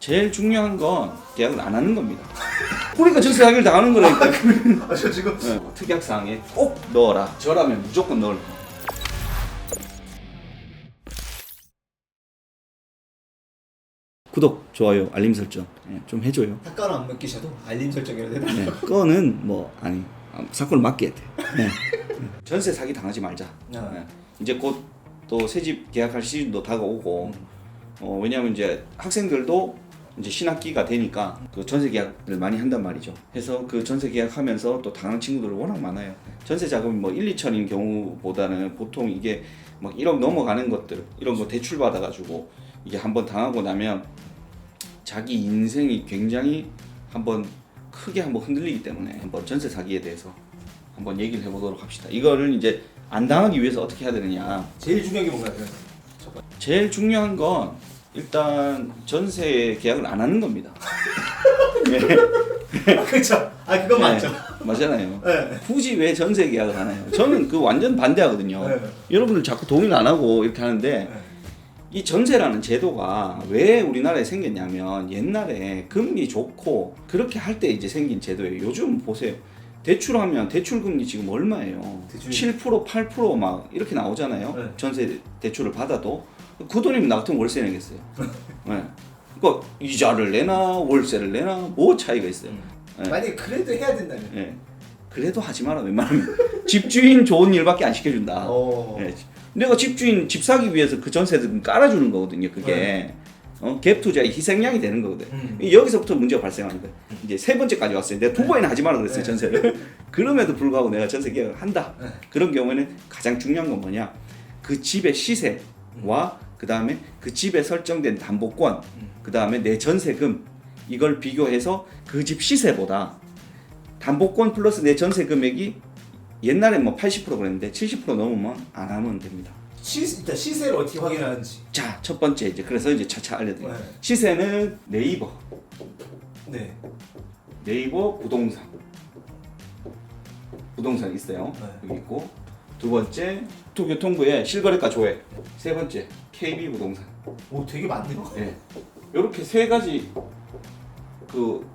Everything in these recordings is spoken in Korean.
제일 중요한 건 계약을 안 하는 겁니다. 그러니까 전세 사기를 당하는 거라니까. 저 지금 특약 사항에 꼭 넣어라. 저라면 무조건 넣을 거. 구독, 좋아요, 알림 설정 좀 해줘요. 삭가는 안 맡기셔도 알림 설정이라도 해달라고. 네, 그거는 뭐 아니 사건을 맡겨야 돼. 네. 전세 사기 당하지 말자. 네. 이제 곧 또 새집 계약할 시즌도 다가오고 왜냐하면 이제 학생들도 이제 신학기가 되니까 그 전세 계약을 많이 한단 말이죠. 해서 그 전세 계약하면서 또 당하는 친구들 워낙 많아요. 전세 자금이 뭐 1, 2천인 경우보다는 보통 이게 막 1억 넘어가는 것들 이런 거 대출 받아가지고 이게 한번 당하고 나면 자기 인생이 굉장히 한번 크게 한번 흔들리기 때문에 한번 전세 사기에 대해서 한번 얘기를 해보도록 합시다. 이거를 이제 안 당하기 위해서 어떻게 해야 되느냐. 제일 중요한 게 뭔가요? 첫 번째. 제일 중요한 건 일단 전세 계약을 안 하는 겁니다. 네. 그렇죠. 그건 맞죠. 맞잖아요. 네. 굳이 왜 전세 계약을 하나요? 저는 그 완전 반대하거든요. 네. 여러분들 자꾸 동의를 안 하고 이렇게 하는데 네. 이 전세라는 제도가 왜 우리나라에 생겼냐면 옛날에 금리 좋고 그렇게 할 때 이제 생긴 제도예요. 요즘 보세요. 대출하면 대출금리 지금 얼마예요? 대출이... 7%, 8% 이렇게 나오잖아요. 네. 전세 대출을 받아도 그 돈이면 나 같으면 월세 내겠어요. 네. 그러니까 이자를 내나 월세를 내나 뭐 차이가 있어요. 네. 만약에 그래도 해야 된다면. 네. 그래도 하지 마라 웬만하면. 집주인 좋은 일밖에 안 시켜준다. 네. 내가 집주인 집 사기 위해서 그 전세를 깔아주는 거거든요. 그게 네. 네. 전세를. 그럼에도 불구하고 내가 전세 계약을 한다. 네. 그런 경우에는 가장 중요한 건 뭐냐? 그 집의 시세와 그 다음에 그 집에 설정된 담보권, 그 다음에 내 전세금 이걸 비교해서 그 집 시세보다 담보권 플러스 내 전세 금액이 옛날엔 뭐 80% 그랬는데 70% 넘으면 안 하면 됩니다. 일단 시세를 어떻게 확인하는지. 자, 첫 번째 이제 그래서 이제 차차 알려드릴게요. 네. 시세는 네이버 부동산 있어요. 네. 여기 있고 두 번째 도교통부의 실거래가 조회. 세 번째 KB 부동산. 오, 되게 많네요. 예. 이렇게 세 가지 그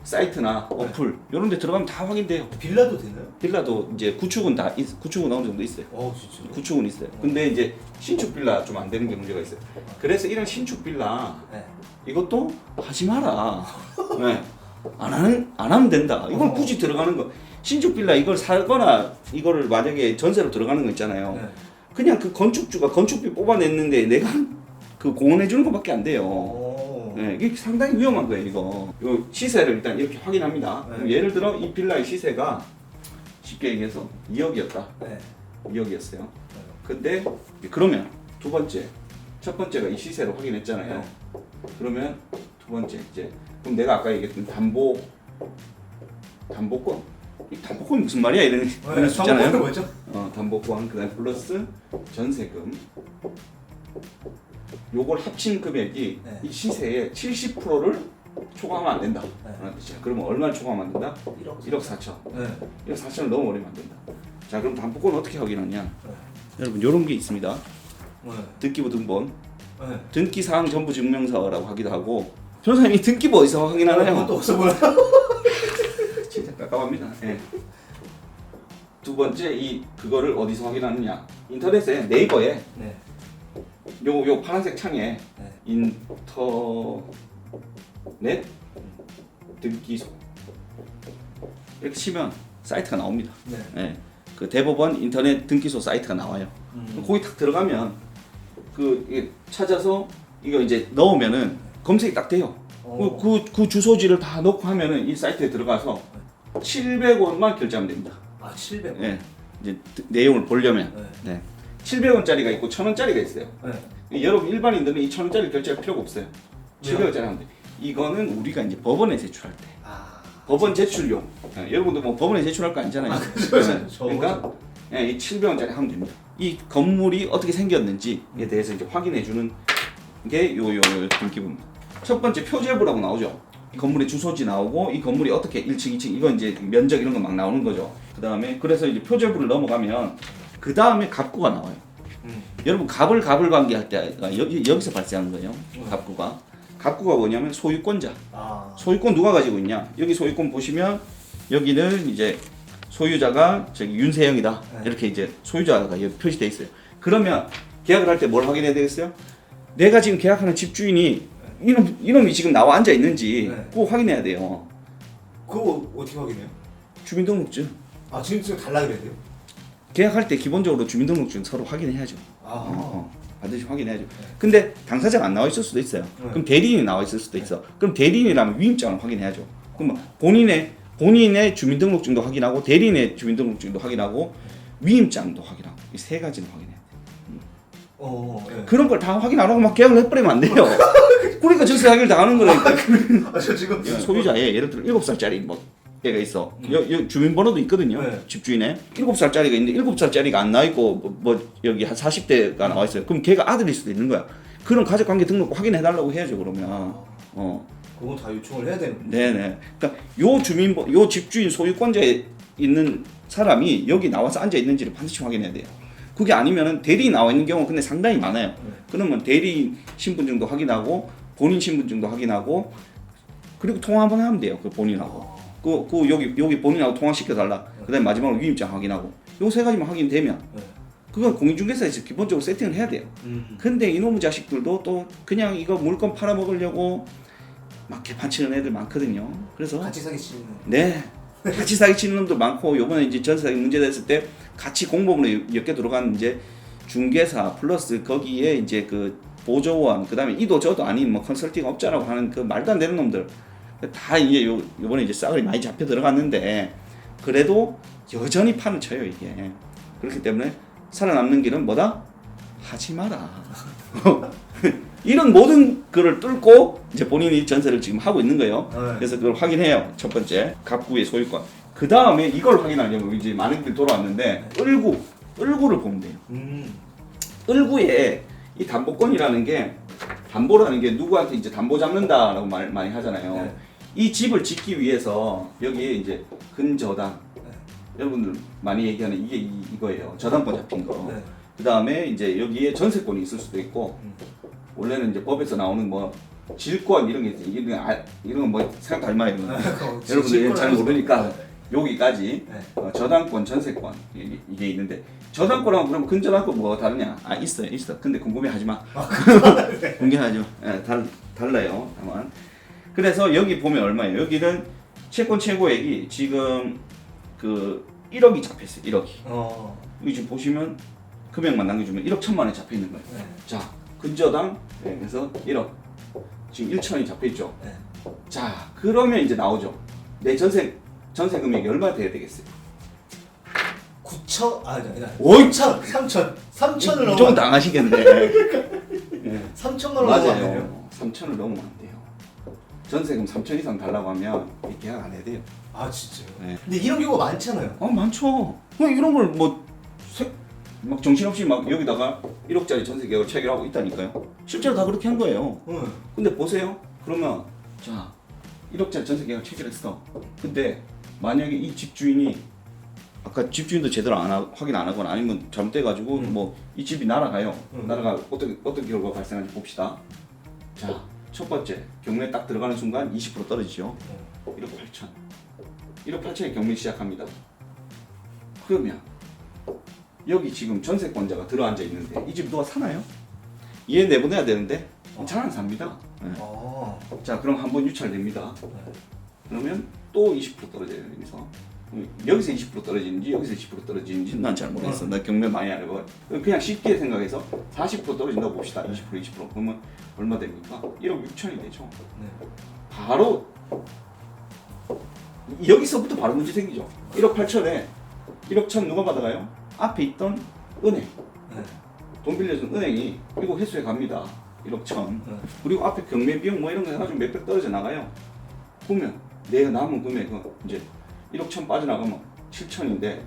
사이트나 어플 이런 데 들어가면 다 확인돼요. 빌라도 되나요? 빌라도 이제 구축은 구축은 어느 정도 있어요. 진짜. 구축은 있어요. 근데 이제 신축 빌라 좀 안 되는 게 문제가 있어요. 그래서 이런 신축 빌라 네. 이것도 하지 마라. 네. 안 하면 된다. 이건 굳이 들어가는 거. 신축 빌라 이걸 사거나 이거를 만약에 전세로 들어가는 거 있잖아요. 네. 그냥 그 건축주가 건축비 뽑아냈는데 내가 그 공헌해 주는 것밖에 안 돼요. 네, 이게 상당히 위험한 거예요, 이거. 요 시세를 일단 이렇게 확인합니다. 네. 그럼 예를 들어 이 빌라의 시세가 쉽게 얘기해서 2억이었다. 네. 2억이었어요. 근데 그러면 두 번째, 첫 번째가 이 시세를 확인했잖아요. 네. 그러면 두 번째 이제 그럼 내가 아까 얘기했던 담보권 이 담보권이 무슨 말이야 이런 수 있잖아요. 담보권은 뭐죠? 담보권 그다음 플러스 전세금 요걸 합친 금액이 네. 이 시세의 70%를 초과하면 안 된다. 네. 그러면 얼마를 초과하면 안 된다? 1억 4천. 네. 1억 4천을 넘어버리면 안 된다. 자, 그럼 담보권 어떻게 확인하냐? 네. 여러분 요런 게 있습니다. 네. 등기부 등본, 네. 등기사항 전부 증명서라고 하기도 하고. 변호사님 이 등기부 어디서 확인하나요? 그것도 없어 보여요. 진짜 깝깝합니다. 네. 두 번째 그거를 어디서 확인하느냐? 인터넷에 네이버에 네. 요 파란색 창에 네. 인터넷 등기소 이렇게 치면 사이트가 나옵니다. 네. 네. 그 대법원 인터넷 등기소 사이트가 나와요. 거기 딱 들어가면 이게 찾아서 이거 이제 넣으면은 검색이 딱 돼요. 그 주소지를 다 넣고 하면은 이 사이트에 들어가서 700원만 결제하면 됩니다. 700원. 네. 이제 내용을 보려면 네. 700원짜리가 있고 1000원짜리가 있어요. 네. 여러분 일반인들은 이 1000원짜리 결제할 필요가 없어요. 700원짜리 하면 돼. 이거는 우리가 이제 법원에 제출할 때. 법원 제출용. 여러분도 뭐 법원에 제출할 거 아니잖아요. 그렇죠. 그러니까 이 700원짜리 하면 됩니다. 이 건물이 어떻게 생겼는지에 대해서 이제 확인해 주는 게 요 등기부입니다. 첫 번째 표제부라고 나오죠. 이 건물의 주소지 나오고 이 건물이 어떻게 1층, 2층 이건 이제 면적 이런 거 막 나오는 거죠. 그다음에 그래서 이제 표제부를 넘어가면 그 다음에 갑구가 나와요. 여러분 갑을 관계할 때가 여기서 발생하는 거예요. 갑구가. 갑구가 뭐냐면 소유권자. 아. 소유권 누가 가지고 있냐? 여기 소유권 보시면 여기는 이제 소유자가 저기 윤세영이다. 네. 이렇게 이제 소유자가 여기 표시돼 있어요. 그러면 계약을 할 때 뭘 확인해야 되겠어요? 내가 지금 계약하는 집주인이 이놈이 지금 나와 앉아 있는지 네. 꼭 확인해야 돼요. 그거 어떻게 확인해요? 주민등록증. 아 지금 달라 그래야 돼요? 계약할 때 기본적으로 주민등록증 서로 확인해야죠. 아. 반드시 확인해야죠. 근데 당사자가 안 나와 있을 수도 있어요. 네. 그럼 대리인이 나와 있을 수도 있어. 그럼 대리인이라면 위임장을 확인해야죠. 그럼 본인의 주민등록증도 확인하고 대리인의 주민등록증도 확인하고 위임장도 확인하고 이 세 가지는 확인해야 돼요. 네. 그런 걸 다 확인 안 하고 막 계약을 해버리면 안 돼요. 그러니까 전세 사기를 당하는 거라니까. 저 지금 소유자의 예를 들어 7살짜리 뭐 애가 있어. 주민번호도 있거든요. 네. 집주인에 7살짜리가 있는데 7살짜리가 안 나와 있고 뭐 여기 한 40대가 나와 있어요. 그럼 걔가 아들일 수도 있는 거야. 그런 가족관계 등록 확인해 달라고 해야죠. 그러면. 그건 다 요청을 해야 되는 거예요. 네네. 그러니까 요 집주인 소유권자에 있는 사람이 여기 나와서 앉아 있는지를 반드시 확인해야 돼요. 그게 아니면은 대리인 나와 있는 경우 근데 상당히 많아요. 그러면 대리인 신분증도 확인하고 본인 신분증도 확인하고 그리고 통화 한번 하면 돼요. 그 본인하고. 여기 본인하고 통화시켜 달라. 그다음에 마지막으로 위임장 확인하고. 요 세 가지만 확인되면 그건 공인중개사에서 기본적으로 세팅을 해야 돼요. 근데 이놈의 자식들도 또 그냥 이거 물건 팔아 먹으려고 막 개판치는 애들 많거든요. 그래서 같이 사기치는. 네. 같이 사기치는 놈도 많고 요번에 이제 전세 사기 문제 됐을 때 같이 공범으로 엮여 들어간 이제 중개사 플러스 거기에 이제 그 보조원 그다음에 이도 저도 아닌 뭐 컨설팅 업자라고 하는 그 말도 안 되는 놈들 다 이제 요번에 이제 싸그리 많이 잡혀 들어갔는데 그래도 여전히 판을 쳐요 이게. 그렇기 때문에 살아남는 길은 뭐다? 하지 마라. 이런 모든 거를 뚫고 이제 본인이 전세를 지금 하고 있는 거예요. 네. 그래서 그걸 확인해요. 첫 번째 갑구의 소유권. 그 다음에 이걸 확인하려면 이제 많은 분들이 돌아왔는데 을구를 보면 돼요. 을구에 이 담보권이라는 게 담보라는 게 누구한테 이제 담보 잡는다라고 말 많이 하잖아요. 네. 이 집을 짓기 위해서 여기에 이제 근저당 여러분들 많이 얘기하는 이게 이거예요. 저당권 잡힌 거. 네. 그 다음에 이제 여기에 전세권이 있을 수도 있고 원래는 이제 법에서 나오는 뭐 질권 이런 게 있지. 이런 건 뭐 생각 할 말이에요. 여러분들 잘 모르니까 여기까지 저당권, 전세권 이게 있는데 저당권하고 그럼 근저당권 뭐가 다르냐? 있어. 근데 궁금해하지 마. 궁금해하죠. 달라요. 다만. 그래서 여기 보면 얼마예요? 여기는 채권 최고액이 지금 그 1억이 잡혔어요. 1억이. 여기 지금 보시면 금액만 남겨주면 1억 1천만 원이 잡혀 있는 거예요. 네. 자, 근저당 그래서 1억. 지금 1천이 잡혀 있죠. 네. 자, 그러면 이제 나오죠. 내 전세 금액이 얼마 돼야 되겠어요? 9천 아니 5천 3천을 좀 넘어. 당하시겠네. 3천만 원 맞아요. 3천을 넘으면 안 돼요. 전세금 3천 이상 달라고 하면 계약 안 해야 돼요. 아 진짜요? 네. 근데 이런 경우가 많잖아요. 많죠. 이런 걸 막 정신없이 막 여기다가 1억짜리 전세 계약을 체결하고 있다니까요. 실제로 다 그렇게 한 거예요. 근데 보세요. 그러면 자 1억짜리 전세 계약을 체결했어. 근데 만약에 이 집주인이 아까 집주인도 제대로 확인 안 하거나 아니면 잘못돼가지고 뭐 이 집이 날아가요. 날아가 어떤 결과가 발생하는지 봅시다. 자 첫 번째 경매 딱 들어가는 순간 20% 떨어지죠. 1억 8천. 1억 8천에 경매 시작합니다. 그러면 여기 지금 전세권자가 들어앉아 있는데 이 집 누가 사나요? 얘 내보내야 되는데 잘 안 삽니다. 네. 자 그럼 한번 유찰됩니다. 그러면 또 20% 떨어져요. 여기서 20% 떨어지는지 여기서 20% 떨어지는지 난 잘 모르겠어. 나 경매 많이 안 해봐. 그냥 쉽게 생각해서 40% 떨어진다고 봅시다. 20% 그러면 얼마 됩니까? 1억 6천이 되죠. 바로 여기서부터 바로 문제 생기죠. 1억 8천에 1억 1천 누가 받아가요? 앞에 있던 은행. 돈 빌려준 은행이 이거 회수해 갑니다. 1억 1천. 그리고 앞에 경매 비용 뭐 이런 거 해가지고 몇백 떨어져 나가요. 보면 내가 남은 금액은 이제 1억 1천 빠져나가면 7천인데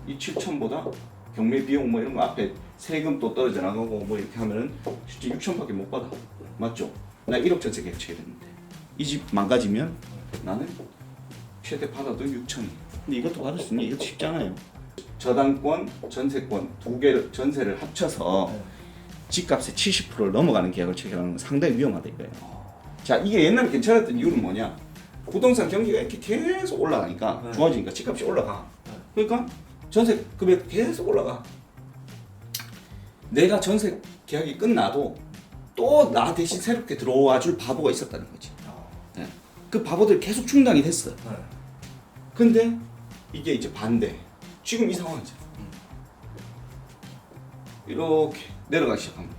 이 7천보다 경매 비용 뭐 이런 거 앞에 세금 또 떨어져 나가고 뭐 이렇게 하면은 실제 6천밖에 못 받아. 맞죠? 나 1억 전세 계약 체결했는데 이 집 망가지면 나는 최대 받아도 6천이. 근데 이것도 받을 수 있니? 이것도 쉽잖아요. 저당권, 전세권 두 개를 전세를 합쳐서 집값의 70%를 넘어가는 계약을 체결하는 건 상당히 위험하다 이거예요. 자, 이게 옛날에 괜찮았던 이유는 뭐냐? 부동산 경기가 이렇게 계속 올라가니까 네. 좋아지니까 집값이 올라가. 네. 그러니까 전세 금액 계속 올라가. 내가 전세 계약이 끝나도 또 나 대신 새롭게 들어와 줄 바보가 있었다는 거지. 네. 그 바보들 계속 충당이 됐어. 네. 근데 이게 이제 반대. 지금 이 상황이잖아. 이렇게 내려가기 시작하면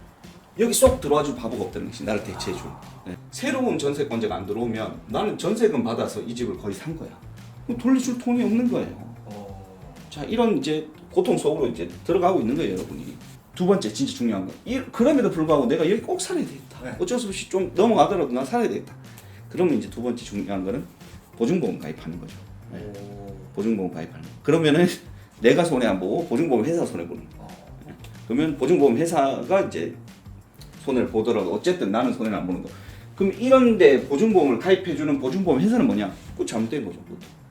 여기 쏙 들어와 줄 바보가 없다는 것이 나를 대체해 줄. 네. 새로운 전세권자가 안 들어오면 나는 전세금 받아서 이 집을 거의 산 거야. 그럼 돌려줄 돈이 없는 거예요. 자, 이런 이제 고통 속으로 이제 들어가고 있는 거예요, 여러분이. 두 번째 진짜 중요한 거. 그럼에도 불구하고 내가 여기 꼭 살아야 되겠다. 네. 어쩔 수 없이 좀 넘어가더라도 난 살아야 되겠다. 그러면 이제 두 번째 중요한 거는 보증보험 가입하는 거죠. 네. 보증보험 가입하는 거. 그러면은 내가 손해 안 보고 보증보험 회사 손해 보는 거. 네. 그러면 보증보험 회사가 이제 손해를 보더라도 어쨌든 나는 손해를 안 보는 거. 그럼 이런데 보증보험을 가입해주는 보증보험 회사는 뭐냐? 그거 잘못된 거죠. 그것도.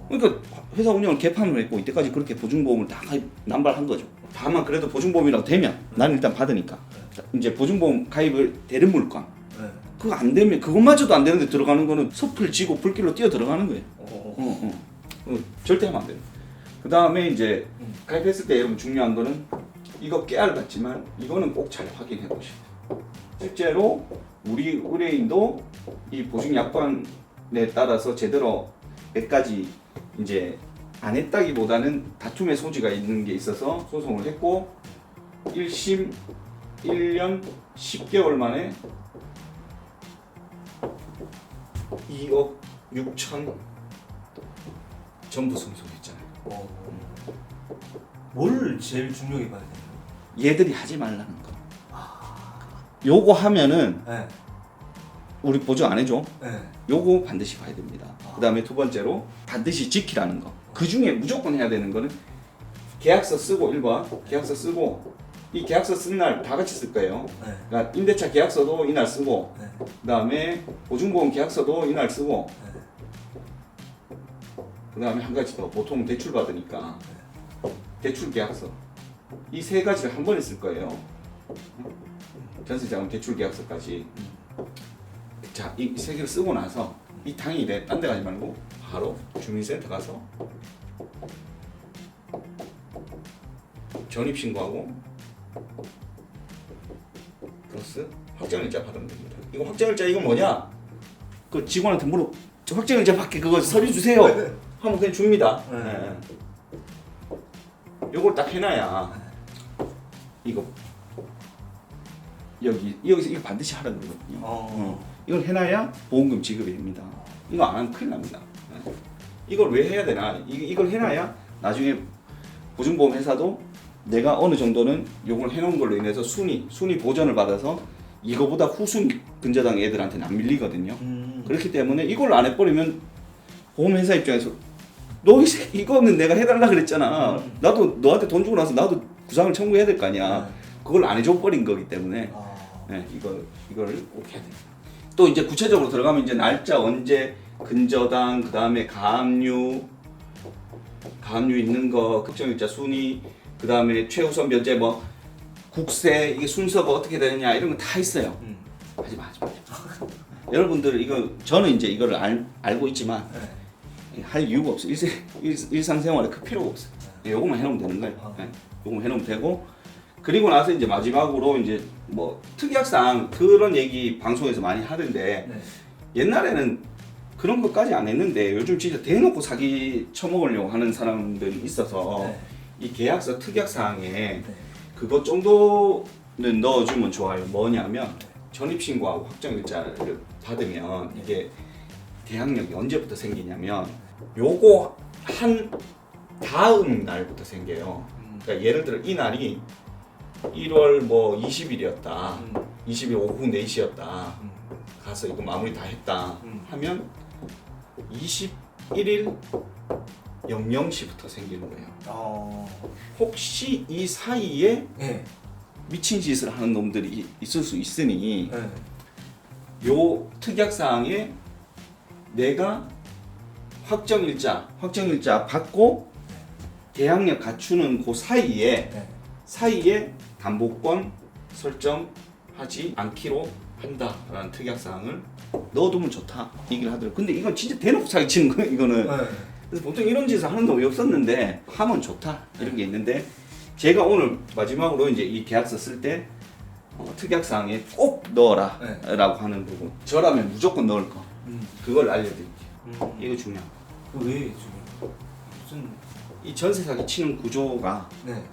그러니까 회사 운영을 개판을 했고 이때까지 그렇게 보증보험을 다 가입 남발한 거죠. 다만 그래도 보증보험이라고 되면 나는 일단 받으니까 이제 보증보험 가입을 되는 물건 그거 안 되면 그것마저도 안 되는데 들어가는 거는 섭을 지고 불길로 뛰어 들어가는 거예요. 절대 하면 안 돼요. 그 다음에 이제 가입했을 때 여러분 중요한 거는 이거 깨알 같지만 이거는 꼭 잘 확인해 보셔야 돼요. 실제로 우리 의뢰인도 이 보증 약관에 따라서 제대로 몇 가지 이제 안 했다기보다는 다툼의 소지가 있는 게 있어서 소송을 했고 1심 1년 10개월 만에 2억 6천 전부 승소했잖아요. 뭘 제일 중요하게 봐야 되나요? 얘들이 하지 말라는 거. 요거 하면은 네. 우리 보증 안 해줘. 네. 요거 반드시 봐야 됩니다. 그 다음에 두 번째로 반드시 지키라는 거. 그 중에 무조건 해야 되는 거는 계약서 쓰고 1번 계약서 쓰고 이 계약서 쓴 날 다 같이 쓸 거예요. 네. 그러니까 임대차 계약서도 이날 쓰고 네. 그 다음에 보증보험 계약서도 이날 쓰고 네. 그 다음에 한 가지 더 보통 대출 받으니까 대출 계약서 이 세 가지를 한 번에 쓸 거예요. 전세자금 대출 계약서까지. 자, 이 세 개를 쓰고 나서 이 당일에 딴 데 가지 말고 바로 주민센터 가서 전입신고하고 플러스 확정일자 받으면 됩니다. 이거 확정일자 이건 뭐냐? 그 직원한테 물어. 저 확정일자 받게 그거 서류 주세요. 하면 그냥 줍니다. 네. 요걸 딱 해놔야 이거 여기서 이거 반드시 하라 그러거든요. 이걸 해놔야 보험금 지급이 됩니다. 이거 안 하면 큰일 납니다. 네. 이걸 왜 해야 되나? 이걸 해놔야 나중에 보증보험 회사도 내가 어느 정도는 요걸 해놓은 걸로 인해서 순위 보전을 받아서 이거보다 후순 근저당 애들한테는 안 밀리거든요. 그렇기 때문에 이걸 안 해버리면 보험회사 입장에서 너 이거는 내가 해달라 그랬잖아. 나도 너한테 돈 주고 나서 나도 구상을 청구해야 될 거 아니야. 그걸 안 해줘 버린 거기 때문에 네, 이걸 꼭 해야 됩니다. 또 이제 구체적으로 들어가면 이제 날짜 언제 근저당 그 다음에 가압류 있는 거 급정일자 순위 그 다음에 최우선 변제 뭐 국세 이게 순서가 어떻게 되느냐 이런 거 다 있어요. 하지 마. 여러분들 이거 저는 이제 이거를 알고 있지만 할 이유가 없어. 일상생활에 그 필요가 없어. 요거만 해놓으면 되는 거예요. 요거만 해놓으면 되고 그리고 나서 이제 마지막으로 이제 뭐 특약상 그런 얘기 방송에서 많이 하던데 옛날에는 그런 것까지 안 했는데 요즘 진짜 대놓고 사기 쳐먹으려고 하는 사람들이 있어서 이 계약서 특약사항에 그것 정도는 넣어주면 좋아요. 뭐냐면 전입신고하고 확정일자를 받으면 이게 계약력이 언제부터 생기냐면 요거 한 다음 날부터 생겨요. 그러니까 예를 들어 이 날이 1월 뭐 20일이었다. 20일 오후 4시였다. 가서 이거 마무리 다 했다 하면 21일 00시부터 생기는 거예요. 혹시 이 사이에 미친 짓을 하는 놈들이 있을 수 있으니 요 특약사항에 내가 확정일자 받고 계약력 갖추는 그 사이에 담보권 설정하지 않기로 한다라는 특약사항을 넣어두면 좋다 얘기를 하더라고요. 근데 이건 진짜 대놓고 사기치는 거예요 이거는. 네. 그래서 보통 이런 짓을 하는 놈이 없었는데 하면 좋다 이런 게 있는데 제가 오늘 마지막으로 이제 이 계약서 쓸 때 특약사항에 꼭 넣어라 네. 라고 하는 부분, 저라면 무조건 넣을 거 그걸 알려드릴게요. 이거 중요한 거. 왜 중요해요? 무슨 이 전세 사기 치는 구조가 네.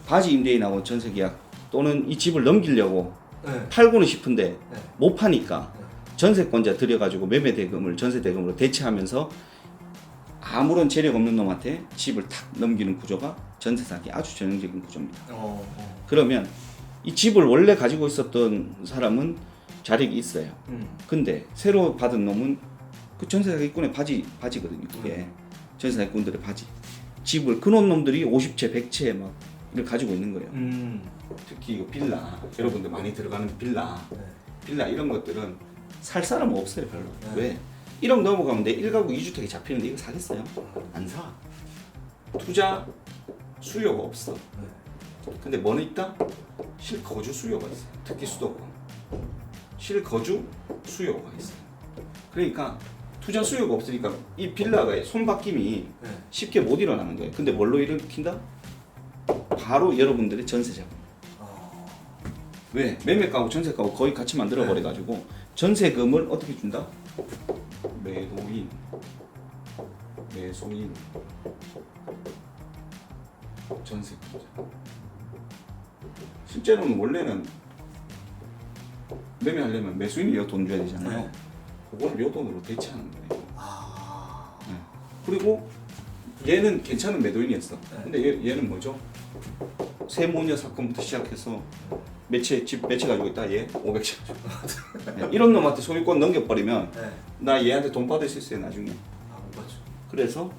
바지 임대인하고 전세 계약 또는 이 집을 넘기려고 네. 팔고는 싶은데 네. 못 파니까 네. 전세권자 들여가지고 매매 대금을 전세 대금으로 대체하면서 아무런 재력 없는 놈한테 집을 탁 넘기는 구조가 전세 사기 아주 전형적인 구조입니다. 그러면 이 집을 원래 가지고 있었던 사람은 자력이 있어요. 근데 새로 받은 놈은 그 전세 사기꾼의 바지거든요. 그게 전세 사기꾼들의 바지. 집을 그놈 놈들이 50채, 100채 막 이걸 가지고 있는 거예요. 특히 이거 빌라, 여러분들 많이 들어가는 빌라, 빌라 이런 것들은 살 사람은 없어요 별로. 왜? 1억 넘어가면 내 1가구 2주택이 잡히는데 이거 사겠어요? 안 사. 투자 수요가 없어. 근데 뭐는 있다? 실거주 수요가 있어요. 특히 수도권. 실거주 수요가 있어요. 그러니까 투자 수요가 없으니까 이 빌라가 손바뀜이 쉽게 못 일어나는 거예요. 근데 뭘로 일으킨다? 바로 여러분들의 전세자금. 왜? 매매가하고 전세가하고 거의 같이 만들어 버려가지고 전세금을 어떻게 준다? 매도인, 매수인, 전세금자. 실제로는 원래는 매매하려면 매수인이 돈 줘야 되잖아요. 그걸 요 돈으로 대체하는 거예요. 네. 그리고 얘는 괜찮은 매도인이었어. 근데 얘는 뭐죠? 세모녀 사건부터 시작해서 집 몇 채 가지고 있다? 얘 500채 가지고. 네. 이런 놈한테 소유권 넘겨버리면 나 얘한테 돈 받을 수 있어요 나중에. 맞죠. 그래서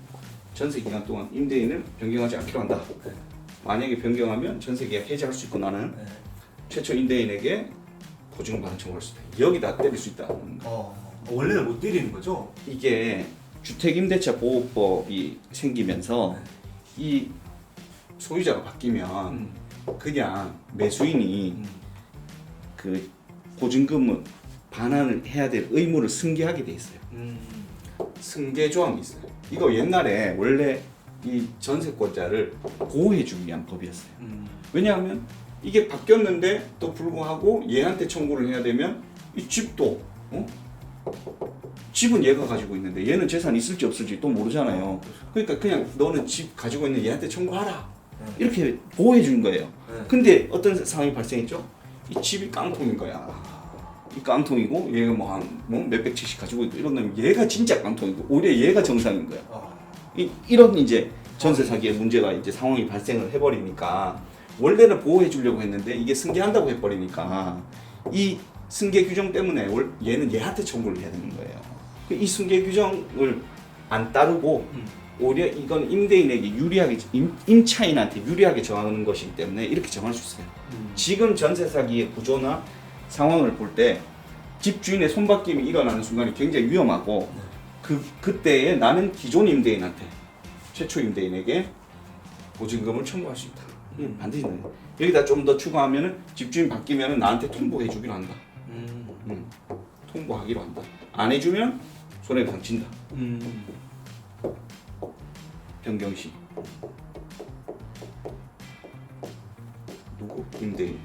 전세 기간 동안 임대인을 변경하지 않기로 한다. 만약에 변경하면 전세 계약 해지할 수 있고 나는 최초 임대인에게 보증금 반환 청구할 수 있다. 여기다 때릴 수 있다. 원래는 못 때리는 거죠? 이게 주택임대차 보호법이 생기면서 이 소유자가 바뀌면 그냥 매수인이 그 보증금을 반환을 해야 될 의무를 승계하게 돼 있어요. 승계 조항이 있어요. 이거 옛날에 원래 이 전세권자를 보호해주기 위한 법이었어요. 왜냐하면 이게 바뀌었는데 또 불구하고 얘한테 청구를 해야 되면 이 집도 집은 얘가 가지고 있는데 얘는 재산이 있을지 없을지 또 모르잖아요. 그러니까 그냥 너는 집 가지고 있는 얘한테 청구하라 이렇게 보호해 준 거예요. 근데 어떤 상황이 발생했죠? 이 집이 깡통인 거야. 이 깡통이고 얘가 뭐 몇백 채씩 가지고 있고 이러면 얘가 진짜 깡통이고 오히려 얘가 정상인 거야. 이런 이제 전세 사기의 문제가 이제 상황이 발생을 해버리니까 원래는 보호해 주려고 했는데 이게 승계한다고 해버리니까 이 승계 규정 때문에 얘는 얘한테 청구를 해야 되는 거예요. 이 승계 규정을 안 따르고 오히려 이건 임대인에게 유리하게 임차인한테 유리하게 정하는 것이기 때문에 이렇게 정할 수 있어요. 지금 전세 사기의 구조나 상황을 볼 때 집주인의 손바뀜이 일어나는 순간이 굉장히 위험하고 그때에 나는 기존 임대인한테 최초 임대인에게 보증금을 청구할 수 있다. 반드시 나요. 여기다 좀 더 추가하면은 집주인 바뀌면은 나한테 통보해 주기로 한다. 통보하기로 한다. 안 해주면 손해배상 진다. 변경 시 누구? 임대인.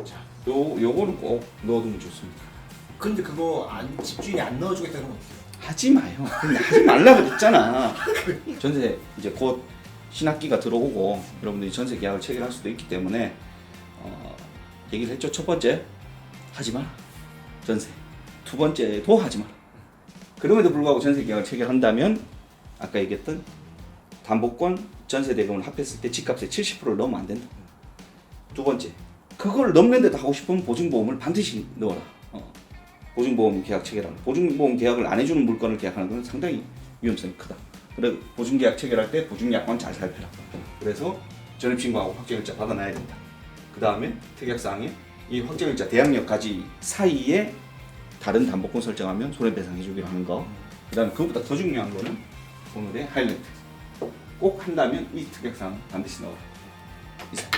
자, 요거는 꼭 넣어두면 좋습니다. 근데 그거 집주인이 안 넣어주겠다는 건 어떡해요? 하지 마요. 근데 하지 말라고 했잖아. 전세 이제 곧 신학기가 들어오고 여러분들이 전세 계약을 체결할 수도 있기 때문에 얘기를 했죠. 첫 번째, 하지 마라. 전세. 두 번째도 하지 마라. 그럼에도 불구하고 전세 계약을 체결한다면 아까 얘기했던 담보권 전세 대금을 합했을 때 집값의 70%를 넣으면 안 된다. 두 번째, 그걸 넘는데도 하고 싶으면 보증보험을 반드시 넣어라. 보증보험 계약 체결하는. 보증보험 계약을 안 해주는 물건을 계약하는 것은 상당히 위험성이 크다. 그래서 보증계약 체결할 때 보증약관 잘 살펴라. 그래서 전입신고하고 확정일자 받아놔야 된다. 그 다음에 특약사항에 이 확정일자 대항력까지 사이에 다른 담보권 설정하면 손해배상해주기로 하는 거. 그 다음에 그것보다 더 중요한 거는 오늘의 하이라이트. 꼭 한다면 이 특약사항 반드시 넣어라. 이상.